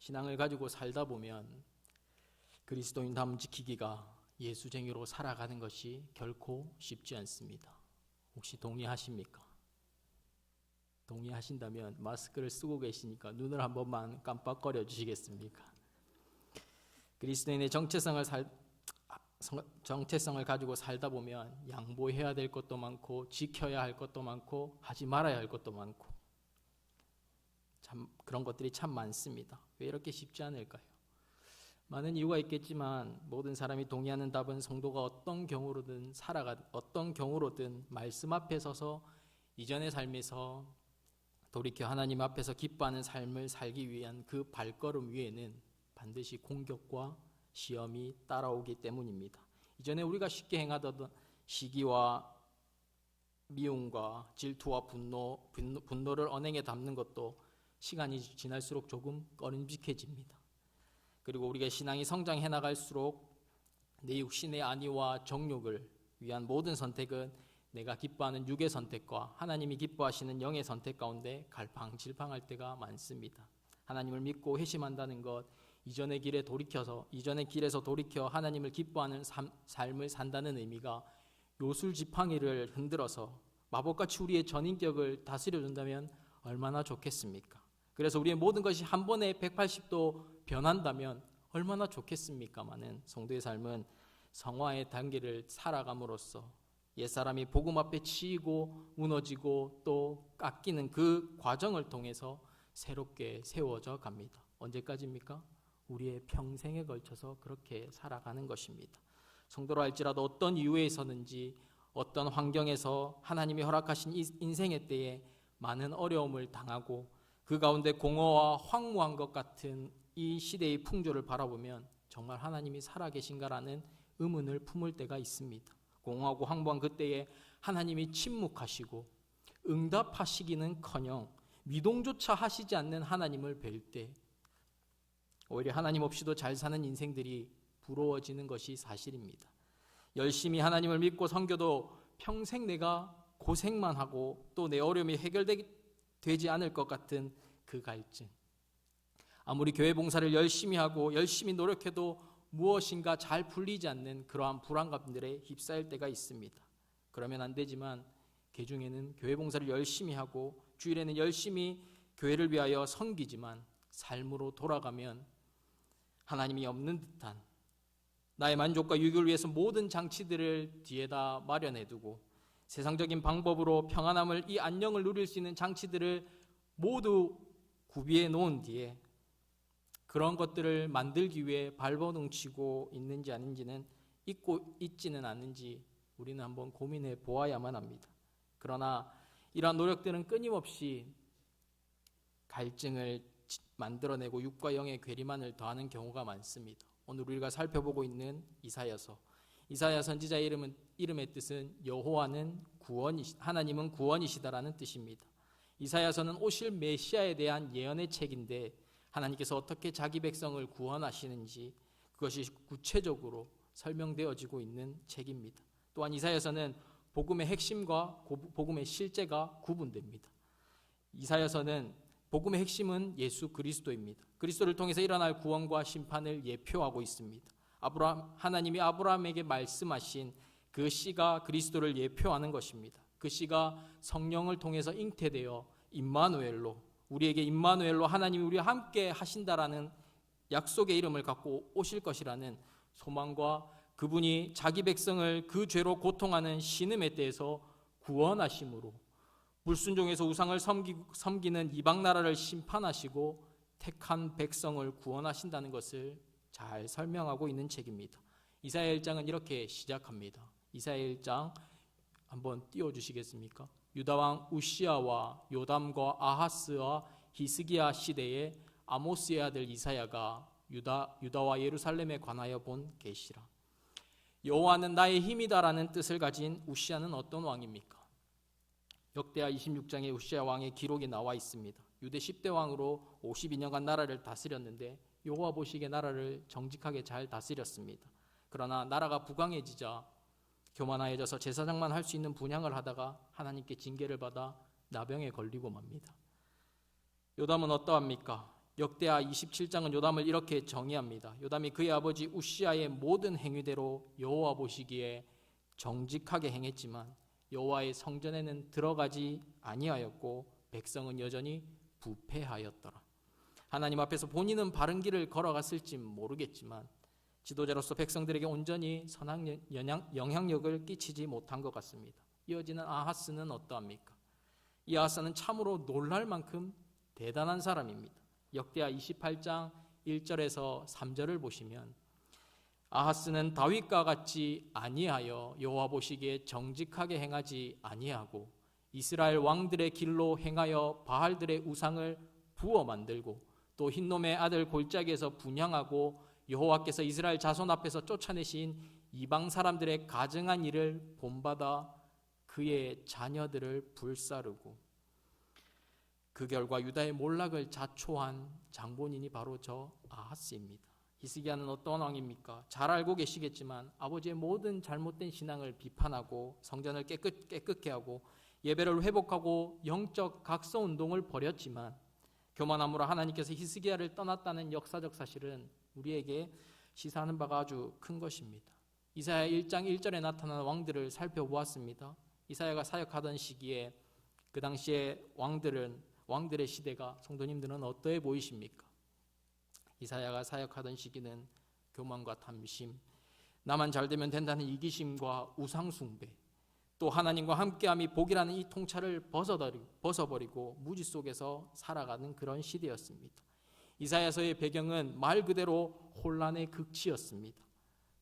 신앙을 가지고 살다 보면 그리스도인담 지키기가 예수쟁이로 살아가는 것이 결코 쉽지 않습니다. 혹시 동의하십니까? 동의하신다면 마스크를 쓰고 계시니까 눈을 한 번만 깜빡거려 주시겠습니까? 그리스도인의 정체성을 가지고 살다 보면 양보해야 될 것도 많고 지켜야 할 것도 많고 하지 말아야 할 것도 많고 참 그런 것들이 참 많습니다. 왜 이렇게 쉽지 않을까요? 많은 이유가 있겠지만 모든 사람이 동의하는 답은 성도가 어떤 경우로든 말씀 앞에 서서 이전의 삶에서 돌이켜 하나님 앞에서 기뻐하는 삶을 살기 위한 그 발걸음 위에는 반드시 공격과 시험이 따라오기 때문입니다. 이전에 우리가 쉽게 행하던 시기와 미움과 질투와 분노를 언행에 담는 것도 시간이 지날수록 조금 꺼림직해집니다. 그리고 우리가 신앙이 성장해 나갈수록 내 육신의 안위와 정욕을 위한 모든 선택은 내가 기뻐하는 육의 선택과 하나님이 기뻐하시는 영의 선택 가운데 갈팡질팡할 때가 많습니다. 하나님을 믿고 회심한다는 것, 이전의 길에서 돌이켜 하나님을 기뻐하는 삶을 산다는 의미가 요술지팡이를 흔들어서 마법같이 우리의 전인격을 다스려준다면 얼마나 좋겠습니까? 그래서 우리의 모든 것이 한 번에 180도 변한다면 얼마나 좋겠습니까마는 성도의 삶은 성화의 단계를 살아감으로써 옛사람이 복음 앞에 치이고 무너지고 또 깎이는 그 과정을 통해서 새롭게 세워져 갑니다. 언제까지입니까? 우리의 평생에 걸쳐서 그렇게 살아가는 것입니다. 성도로 할지라도 어떤 이유에서는지 어떤 환경에서 하나님이 허락하신 인생의 때에 많은 어려움을 당하고 그 가운데 공허와 황무한 것 같은 이 시대의 풍조를 바라보면 정말 하나님이 살아계신가라는 의문을 품을 때가 있습니다. 공허하고 황무한 그때에 하나님이 침묵하시고 응답하시기는커녕 미동조차 하시지 않는 하나님을 뵐 때 오히려 하나님 없이도 잘 사는 인생들이 부러워지는 것이 사실입니다. 열심히 하나님을 믿고 섬겨도 평생 내가 고생만 하고 또 내 어려움이 해결되지 않을 것 같은 그 갈증, 아무리 교회 봉사를 열심히 하고 열심히 노력해도 무엇인가 잘 풀리지 않는 그러한 불안감들에 휩싸일 때가 있습니다. 그러면 안 되지만 개중에는 교회 봉사를 열심히 하고 주일에는 열심히 교회를 위하여 섬기지만 삶으로 돌아가면 하나님이 없는 듯한, 나의 만족과 유익을 위해서 모든 장치들을 뒤에다 마련해두고 세상적인 방법으로 평안함을, 이 안녕을 누릴 수 있는 장치들을 모두 구비해 놓은 뒤에 그런 것들을 만들기 위해 발버둥치고 있는지 아닌지는, 있지는 않는지 우리는 한번 고민해 보아야만 합니다. 그러나 이러한 노력들은 끊임없이 갈증을 만들어내고 육과 영의 괴리만을 더하는 경우가 많습니다. 오늘 우리가 살펴보고 있는 이사야 선지자의 이름의 뜻은 여호와는 하나님은 구원이시다라는 뜻입니다. 이사야서는 오실 메시아에 대한 예언의 책인데 하나님께서 어떻게 자기 백성을 구원하시는지 그것이 구체적으로 설명되어지고 있는 책입니다. 또한 이사야서는 복음의 핵심과 복음의 실제가 구분됩니다. 이사야서는 복음의 핵심은 예수 그리스도입니다. 그리스도를 통해서 일어날 구원과 심판을 예표하고 있습니다. 하나님이 아브라함에게 말씀하신 그 씨가 그리스도를 예표하는 것입니다. 그 씨가 성령을 통해서 잉태되어 우리에게 임마누엘로 하나님이 우리와 함께 하신다라는 약속의 이름을 갖고 오실 것이라는 소망과 그분이 자기 백성을 그 죄로 고통하는 신음의 때에서 구원하심으로 불순종에서 우상을 섬기는 이방 나라를 심판하시고 택한 백성을 구원하신다는 것을 잘 설명하고 있는 책입니다. 이사야 1장은 이렇게 시작합니다. 이사야 1장 한번 띄워주시겠습니까? 유다왕 우시아와 요담과 아하스와 히스기야 시대에 아모스의 아들 이사야가 유다와 예루살렘에 관하여 본 계시라. 여호와는 나의 힘이다라는 뜻을 가진 우시아는 어떤 왕입니까? 역대하 26장에 우시아 왕의 기록이 나와 있습니다. 유대 10대 왕으로 52년간 나라를 다스렸는데 여호와 보시기에 나라를 정직하게 잘 다스렸습니다. 그러나 나라가 부강해지자 교만하여져서 제사장만 할 수 있는 분향을 하다가 하나님께 징계를 받아 나병에 걸리고 맙니다. 요담은 어떠합니까? 역대하 27장은 요담을 이렇게 정의합니다. 요담이 그의 아버지 우시아의 모든 행위대로 여호와 보시기에 정직하게 행했지만 여호와의 성전에는 들어가지 아니하였고 백성은 여전히 부패하였더라. 하나님 앞에서 본인은 바른 길을 걸어갔을지 모르겠지만 지도자로서 백성들에게 온전히 선한 영향력을 끼치지 못한 것 같습니다. 이어지는 아하스는 어떠합니까? 이 아하스는 참으로 놀랄 만큼 대단한 사람입니다. 역대하 28장 1절에서 3절을 보시면 아하스는 다윗과 같이 아니하여 여호와 보시기에 정직하게 행하지 아니하고 이스라엘 왕들의 길로 행하여 바알들의 우상을 부어 만들고 또 흰놈의 아들 골짜기에서 분향하고 여호와께서 이스라엘 자손 앞에서 쫓아내신 이방 사람들의 가증한 일을 본받아 그의 자녀들을 불사르고 그 결과 유다의 몰락을 자초한 장본인이 바로 저 아하스입니다. 히스기야는 어떤 왕입니까? 잘 알고 계시겠지만 아버지의 모든 잘못된 신앙을 비판하고 성전을 깨끗게 하고 예배를 회복하고 영적 각서 운동을 벌였지만 교만함으로 하나님께서 히스기야를 떠났다는 역사적 사실은 우리에게 시사하는 바가 아주 큰 것입니다. 이사야 1장 1절에 나타난 왕들을 살펴보았습니다. 이사야가 사역하던 시기에 그 당시에 왕들의 시대가 성도님들은 어떠해 보이십니까? 이사야가 사역하던 시기는 교만과 탐심, 나만 잘되면 된다는 이기심과 우상숭배, 또 하나님과 함께함이 복이라는 이 통찰을 벗어버리고 무지 속에서 살아가는 그런 시대였습니다. 이사야서의 배경은 말 그대로 혼란의 극치였습니다.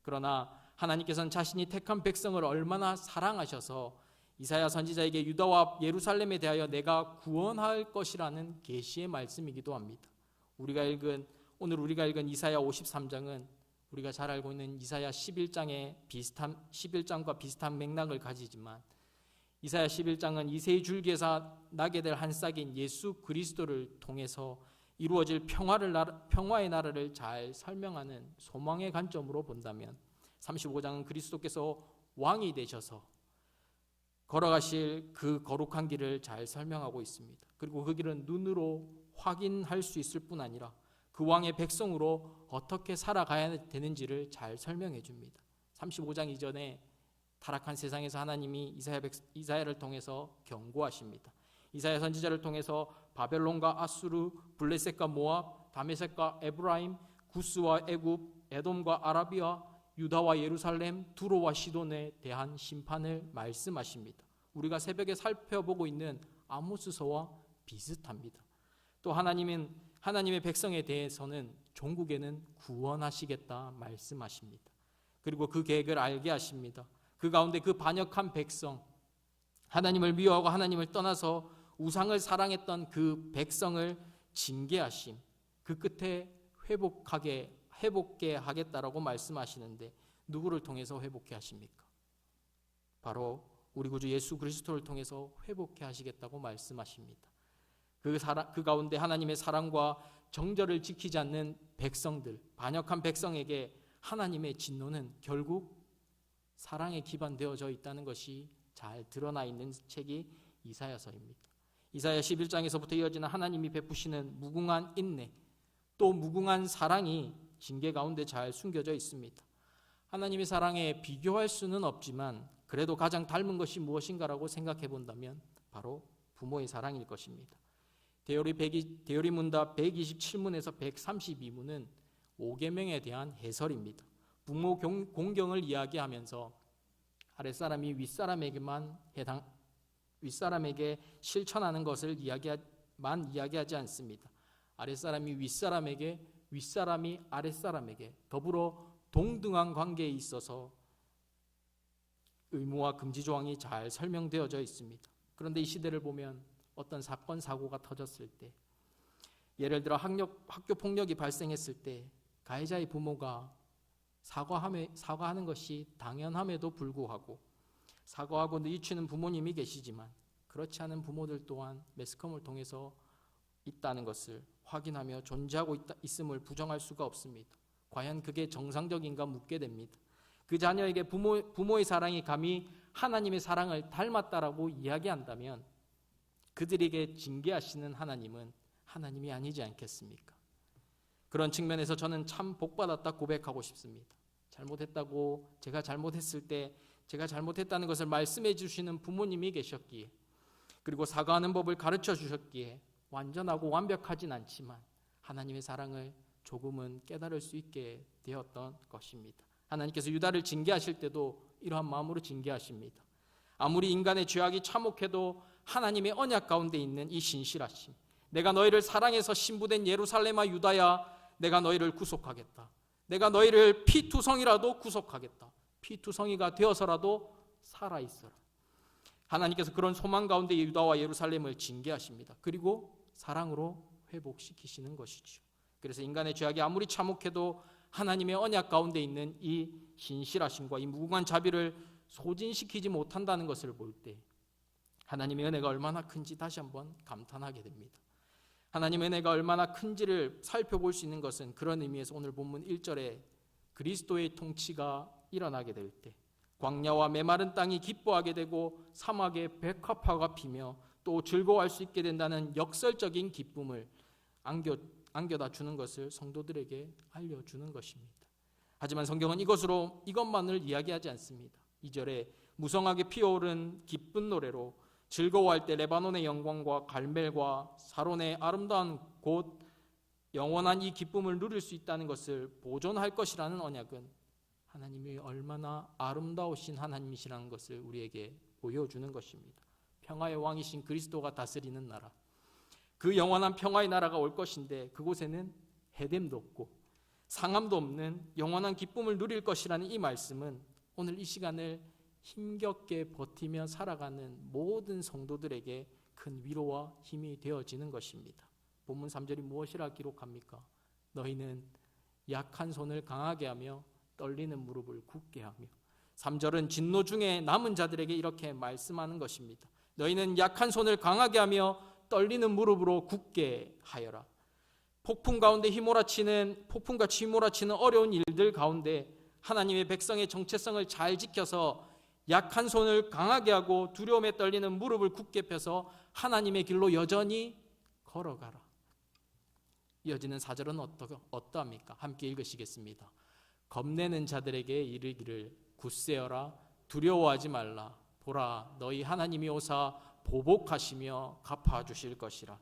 그러나 하나님께서는 자신이 택한 백성을 얼마나 사랑하셔서 이사야 선지자에게 유다와 예루살렘에 대하여 내가 구원할 것이라는 계시의 말씀이기도 합니다. 오늘 우리가 읽은 이사야 53장은 우리가 잘 알고 있는 이사야 11장과 비슷한 맥락을 가지지만 이사야 11장은 이새의 줄기에서 나게 될 한 싹인 예수 그리스도를 통해서 이루어질 평화의 나라를 잘 설명하는 소망의 관점으로 본다면 35장은 그리스도께서 왕이 되셔서 걸어가실 그 거룩한 길을 잘 설명하고 있습니다. 그리고 그 길은 눈으로 확인할 수 있을 뿐 아니라 그 왕의 백성으로 어떻게 살아가야 되는지를 잘 설명해 줍니다. 35장 이전에 타락한 세상에서 하나님이 이사야를 통해서 경고하십니다. 이사야 선지자를 통해서 바벨론과 아수르, 블레셋과 모압, 다메섹과 에브라임, 구스와 애굽, 에돔과 아라비아, 유다와 예루살렘, 두로와 시돈에 대한 심판을 말씀하십니다. 우리가 새벽에 살펴보고 있는 아모스서와 비슷합니다. 또 하나님의 백성에 대해서는 종국에는 구원하시겠다 말씀하십니다. 그리고 그 계획을 알게 하십니다. 그 가운데 그 반역한 백성, 하나님을 미워하고 하나님을 떠나서 우상을 사랑했던 그 백성을 징계하심, 그 끝에 회복게 하겠다라고 말씀하시는데 누구를 통해서 회복해 하십니까? 바로 우리 구주 예수 그리스도를 통해서 회복해 하시겠다고 말씀하십니다. 그 가운데 하나님의 사랑과 정절을 지키지 않는 백성들, 반역한 백성에게 하나님의 진노는 결국 사랑에 기반되어져 있다는 것이 잘 드러나 있는 책이 이사야서입니다. 이사야 11장에서부터 이어지는 하나님이 베푸시는 무궁한 인내, 또 무궁한 사랑이 징계 가운데 잘 숨겨져 있습니다. 하나님의 사랑에 비교할 수는 없지만 그래도 가장 닮은 것이 무엇인가라고 생각해 본다면 바로 부모의 사랑일 것입니다. 대요리 문답 127문에서 132문은 5계명에 대한 해설입니다. 부모 공경을 이야기하면서 아랫사람이 윗사람에게 실천하는 것을 이야기하지 않습니다. 아랫사람이 윗사람에게, 윗사람이 아랫사람에게 더불어 동등한 관계에 있어서 의무와 금지 조항이 잘 설명되어져 있습니다. 그런데 이 시대를 보면 어떤 사건 사고가 터졌을 때, 예를 들어 학교 폭력이 발생했을 때 가해자의 부모가 사과하는 것이 당연함에도 불구하고 사과하고 뉘우치는 부모님이 계시지만 그렇지 않은 부모들 또한 매스컴을 통해서 있다는 것을 확인하며 존재하고 있음을 부정할 수가 없습니다. 과연 그게 정상적인가 묻게 됩니다. 그 자녀에게 부모의 사랑이 감히 하나님의 사랑을 닮았다라고 이야기한다면 그들에게 징계하시는 하나님은 하나님이 아니지 않겠습니까? 그런 측면에서 저는 참 복받았다 고백하고 싶습니다. 잘못했다고, 제가 잘못했을 때 제가 잘못했다는 것을 말씀해 주시는 부모님이 계셨기에, 그리고 사과하는 법을 가르쳐 주셨기에 완전하고 완벽하진 않지만 하나님의 사랑을 조금은 깨달을 수 있게 되었던 것입니다. 하나님께서 유다를 징계하실 때도 이러한 마음으로 징계하십니다. 아무리 인간의 죄악이 참혹해도 하나님의 언약 가운데 있는 이 신실하심, 내가 너희를 사랑해서 신부된 예루살렘아 유다야, 내가 너희를 구속하겠다. 내가 너희를 피투성이라도 구속하겠다. 피투성이가 되어서라도 살아있어라. 하나님께서 그런 소망 가운데 유다와 예루살렘을 징계하십니다. 그리고 사랑으로 회복시키시는 것이죠. 그래서 인간의 죄악이 아무리 참혹해도 하나님의 언약 가운데 있는 이 신실하심과 이 무궁한 자비를 소진시키지 못한다는 것을 볼 때 하나님의 은혜가 얼마나 큰지 다시 한번 감탄하게 됩니다. 하나님의 은혜가 얼마나 큰지를 살펴볼 수 있는 것은 그런 의미에서 오늘 본문 1절에 그리스도의 통치가 일어나게 될 때 광야와 메마른 땅이 기뻐하게 되고 사막에 백합화가 피며 또 즐거워할 수 있게 된다는 역설적인 기쁨을 안겨다 주는 것을 성도들에게 알려주는 것입니다. 하지만 성경은 이것만을 이야기하지 않습니다. 2절에 무성하게 피어오른 기쁜 노래로 즐거워할 때 레바논의 영광과 갈멜과 사론의 아름다운 곳 영원한 이 기쁨을 누릴 수 있다는 것을 보존할 것이라는 언약은 하나님이 얼마나 아름다우신 하나님이시라는 것을 우리에게 보여주는 것입니다. 평화의 왕이신 그리스도가 다스리는 나라, 그 영원한 평화의 나라가 올 것인데 그곳에는 해됨도 없고 상함도 없는 영원한 기쁨을 누릴 것이라는 이 말씀은 오늘 이 시간을 힘겹게 버티며 살아가는 모든 성도들에게 큰 위로와 힘이 되어지는 것입니다. 본문 3절이 무엇이라 기록합니까? 너희는 약한 손을 강하게 하며 떨리는 무릎을 굳게 하며. 3절은 진노 중에 남은 자들에게 이렇게 말씀하는 것입니다. 너희는 약한 손을 강하게 하며 떨리는 무릎으로 굳게 하여라. 폭풍같이 휘몰아치는 어려운 일들 가운데 하나님의 백성의 정체성을 잘 지켜서 약한 손을 강하게 하고 두려움에 떨리는 무릎을 굳게 펴서 하나님의 길로 여전히 걸어가라. 이어지는 4절은 어떠합니까? 함께 읽으시겠습니다. 겁내는 자들에게 이르기를 굳세어라, 두려워하지 말라. 보라, 너희 하나님이 오사 보복하시며 갚아주실 것이라.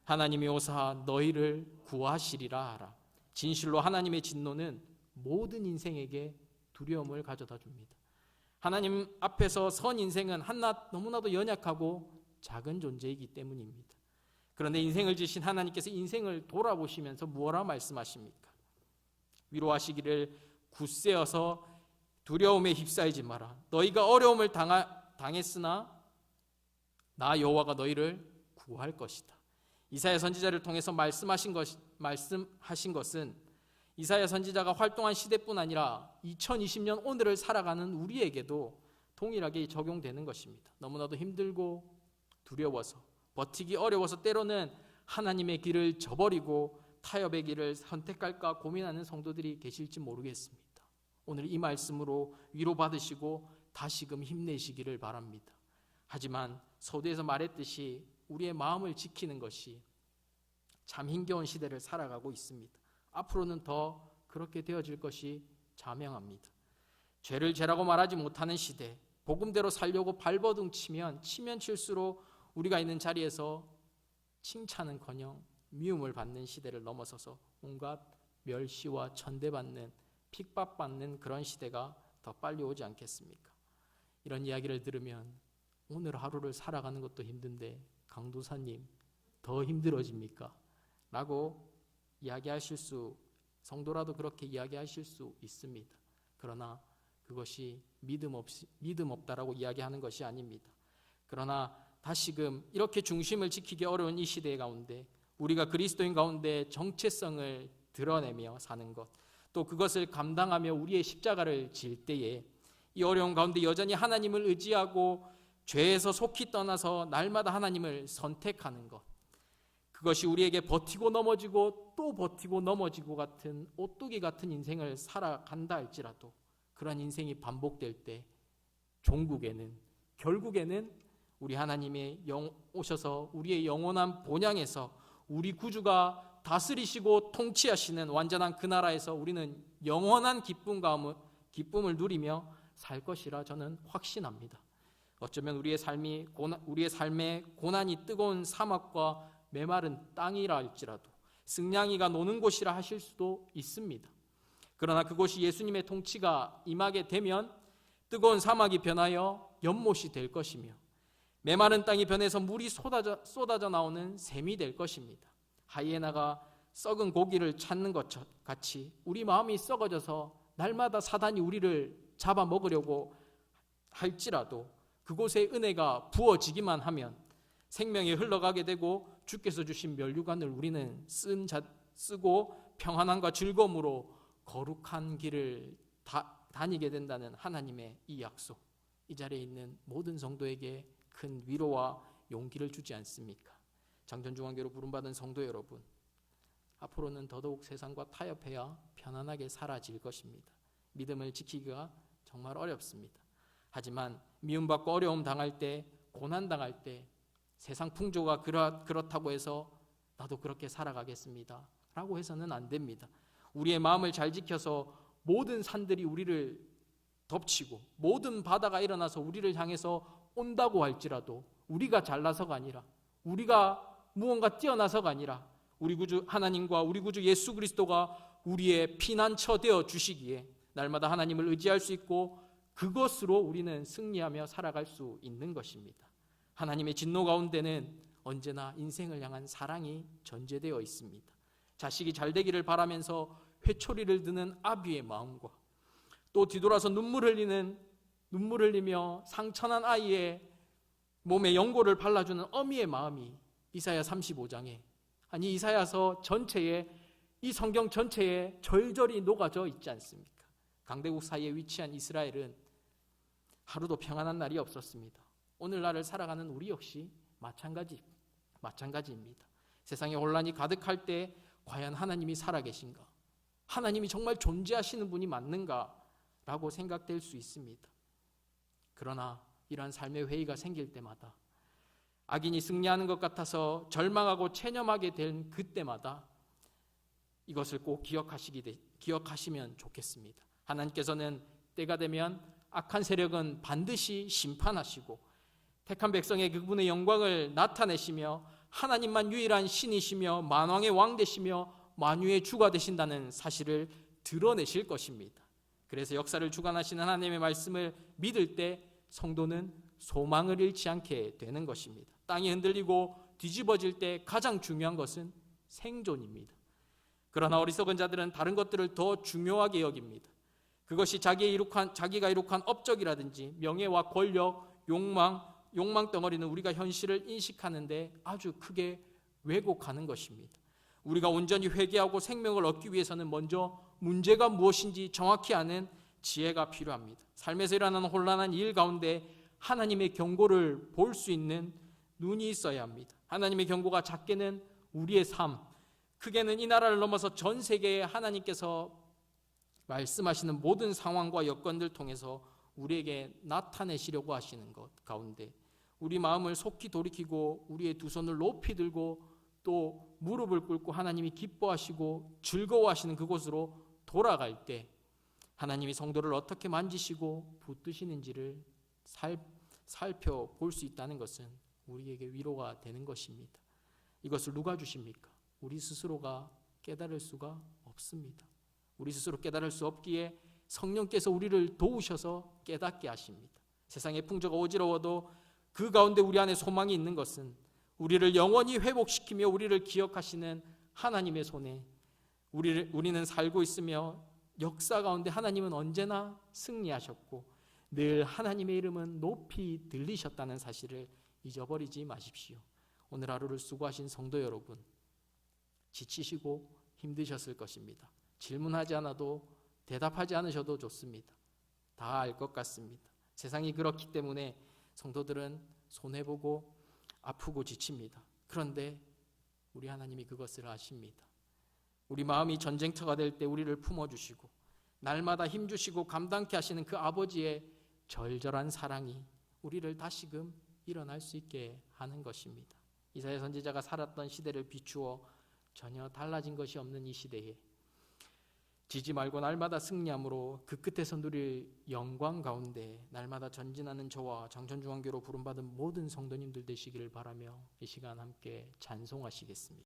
하나님이 오사 너희를 구하시리라 하라. 진실로 하나님의 진노는 모든 인생에게 두려움을 가져다 줍니다. 하나님 앞에서 선 인생은 한낱 너무나도 연약하고 작은 존재이기 때문입니다. 그런데 인생을 지신 하나님께서 인생을 돌아보시면서 무엇라 말씀하십니까? 위로하시기를 굳세어서 두려움에 휩싸이지 마라. 너희가 어려움을 당했으나 나 여호와가 너희를 구할 것이다. 이사야 선지자를 통해서 말씀하신 것은 이사야 선지자가 활동한 시대뿐 아니라 2020년 오늘을 살아가는 우리에게도 동일하게 적용되는 것입니다. 너무나도 힘들고 두려워서 버티기 어려워서 때로는 하나님의 길을 저버리고 타협의 길을 선택할까 고민하는 성도들이 계실지 모르겠습니다. 오늘 이 말씀으로 위로받으시고 다시금 힘내시기를 바랍니다. 하지만 서두에서 말했듯이 우리의 마음을 지키는 것이 참 힘겨운 시대를 살아가고 있습니다. 앞으로는 더 그렇게 되어질 것이 자명합니다. 죄를 죄라고 말하지 못하는 시대, 복음대로 살려고 발버둥 치면 칠수록 우리가 있는 자리에서 칭찬은커녕 미움을 받는 시대를 넘어서서 온갖 멸시와 천대받는, 핍박받는 그런 시대가 더 빨리 오지 않겠습니까? 이런 이야기를 들으면 오늘 하루를 살아가는 것도 힘든데 강도사님 더 힘들어집니까? 라고 이야기하실 성도라도 그렇게 이야기하실 수 있습니다. 그러나 그것이 믿음 없다라고 이야기하는 것이 아닙니다. 그러나 다시금 이렇게 중심을 지키기 어려운 이 시대 가운데 우리가 그리스도인 가운데 정체성을 드러내며 사는 것, 또 그것을 감당하며 우리의 십자가를 질 때에 이 어려운 가운데 여전히 하나님을 의지하고 죄에서 속히 떠나서 날마다 하나님을 선택하는 것, 그것이 우리에게 버티고 넘어지고 또 버티고 넘어지고 같은 오뚜기 같은 인생을 살아간다 할지라도 그런 인생이 반복될 때 결국에는 우리 하나님의 오셔서 우리의 영원한 본향에서 우리 구주가 다스리시고 통치하시는 완전한 그 나라에서 우리는 영원한 기쁨을 누리며 살 것이라 저는 확신합니다. 어쩌면 우리의 삶의 고난이 뜨거운 사막과 메마른 땅이라 할지라도 승냥이가 노는 곳이라 하실 수도 있습니다. 그러나 그곳이 예수님의 통치가 임하게 되면 뜨거운 사막이 변하여 연못이 될 것이며 메마른 땅이 변해서 물이 쏟아져 나오는 샘이 될 것입니다. 하이에나가 썩은 고기를 찾는 것 같이 우리 마음이 썩어져서 날마다 사단이 우리를 잡아먹으려고 할지라도 그곳에 은혜가 부어지기만 하면 생명이 흘러가게 되고 주께서 주신 면류관을 우리는 쓰고 평안함과 즐거움으로 거룩한 길을 다니게 된다는 하나님의 이 약속, 이 자리에 있는 모든 성도에게 큰 위로와 용기를 주지 않습니까? 장전중앙교로 부름받은 성도 여러분, 앞으로는 더더욱 세상과 타협해야 편안하게 살아질 것입니다. 믿음을 지키기가 정말 어렵습니다. 하지만 미움받고 어려움 당할 때, 고난 당할 때 세상 풍조가 그렇다고 해서 나도 그렇게 살아가겠습니다 라고 해서는 안 됩니다. 우리의 마음을 잘 지켜서 모든 산들이 우리를 덮치고 모든 바다가 일어나서 우리를 향해서 온다고 할지라도 우리가 잘나서가 아니라, 우리가 무언가 뛰어나서가 아니라 우리 구주 하나님과 우리 구주 예수 그리스도가 우리의 피난처 되어 주시기에 날마다 하나님을 의지할 수 있고 그것으로 우리는 승리하며 살아갈 수 있는 것입니다. 하나님의 진노 가운데는 언제나 인생을 향한 사랑이 전제되어 있습니다. 자식이 잘 되기를 바라면서 회초리를 드는 아비의 마음과 또 뒤돌아서 눈물 흘리며 상처난 아이의 몸에 연고를 발라주는 어미의 마음이 이사야 35장에, 아니 이사야서 전체에, 이 성경 전체에 절절히 녹아져 있지 않습니까? 강대국 사이에 위치한 이스라엘은 하루도 평안한 날이 없었습니다. 오늘날을 살아가는 우리 역시 마찬가지입니다. 세상에 혼란이 가득할 때 과연 하나님이 살아계신가? 하나님이 정말 존재하시는 분이 맞는가? 라고 생각될 수 있습니다. 그러나 이러한 삶의 회의가 생길 때마다, 악인이 승리하는 것 같아서 절망하고 체념하게 된 그때마다 이것을 꼭 기억하시면 좋겠습니다. 하나님께서는 때가 되면 악한 세력은 반드시 심판하시고 택한 백성의 그분의 영광을 나타내시며 하나님만 유일한 신이시며 만왕의 왕 되시며 만유의 주가 되신다는 사실을 드러내실 것입니다. 그래서 역사를 주관하시는 하나님의 말씀을 믿을 때 성도는 소망을 잃지 않게 되는 것입니다. 땅이 흔들리고 뒤집어질 때 가장 중요한 것은 생존입니다. 그러나 어리석은 자들은 다른 것들을 더 중요하게 여깁니다. 그것이 자기가 이룩한 업적이라든지 명예와 권력, 욕망 덩어리는 우리가 현실을 인식하는데 아주 크게 왜곡하는 것입니다. 우리가 온전히 회개하고 생명을 얻기 위해서는 먼저 문제가 무엇인지 정확히 아는 지혜가 필요합니다. 삶에서 일어나는 혼란한 일 가운데 하나님의 경고를 볼 수 있는 눈이 있어야 합니다. 하나님의 경고가 작게는 우리의 삶, 크게는 이 나라를 넘어서 전 세계에 하나님께서 말씀하시는 모든 상황과 여건들 통해서 우리에게 나타내시려고 하시는 것 가운데 우리 마음을 속히 돌이키고 우리의 두 손을 높이 들고 또 무릎을 꿇고 하나님이 기뻐하시고 즐거워하시는 그곳으로 돌아갈 때 하나님이 성도를 어떻게 만지시고 붙드시는지를 살펴볼 수 있다는 것은 우리에게 위로가 되는 것입니다. 이것을 누가 주십니까? 우리 스스로가 깨달을 수가 없습니다. 우리 스스로 깨달을 수 없기에 성령께서 우리를 도우셔서 깨닫게 하십니다. 세상의 풍조가 어지러워도 그 가운데 우리 안에 소망이 있는 것은 우리를 영원히 회복시키며 우리를 기억하시는 하나님의 손에 우리는 살고 있으며 역사 가운데 하나님은 언제나 승리하셨고 늘 하나님의 이름은 높이 들리셨다는 사실을 잊어버리지 마십시오. 오늘 하루를 수고하신 성도 여러분, 지치시고 힘드셨을 것입니다. 질문하지 않아도 대답하지 않으셔도 좋습니다. 다 알 것 같습니다. 세상이 그렇기 때문에 성도들은 손해보고 아프고 지칩니다. 그런데 우리 하나님이 그것을 아십니다. 우리 마음이 전쟁터가 될 때 우리를 품어주시고 날마다 힘주시고 감당케 하시는 그 아버지의 절절한 사랑이 우리를 다시금 일어날 수 있게 하는 것입니다. 이사야 선지자가 살았던 시대를 비추어 전혀 달라진 것이 없는 이 시대에 지지 말고 날마다 승리함으로 그 끝에서 누릴 영광 가운데 날마다 전진하는 저와 장천중앙교로 부름받은 모든 성도님들 되시기를 바라며 이 시간 함께 찬송하시겠습니다.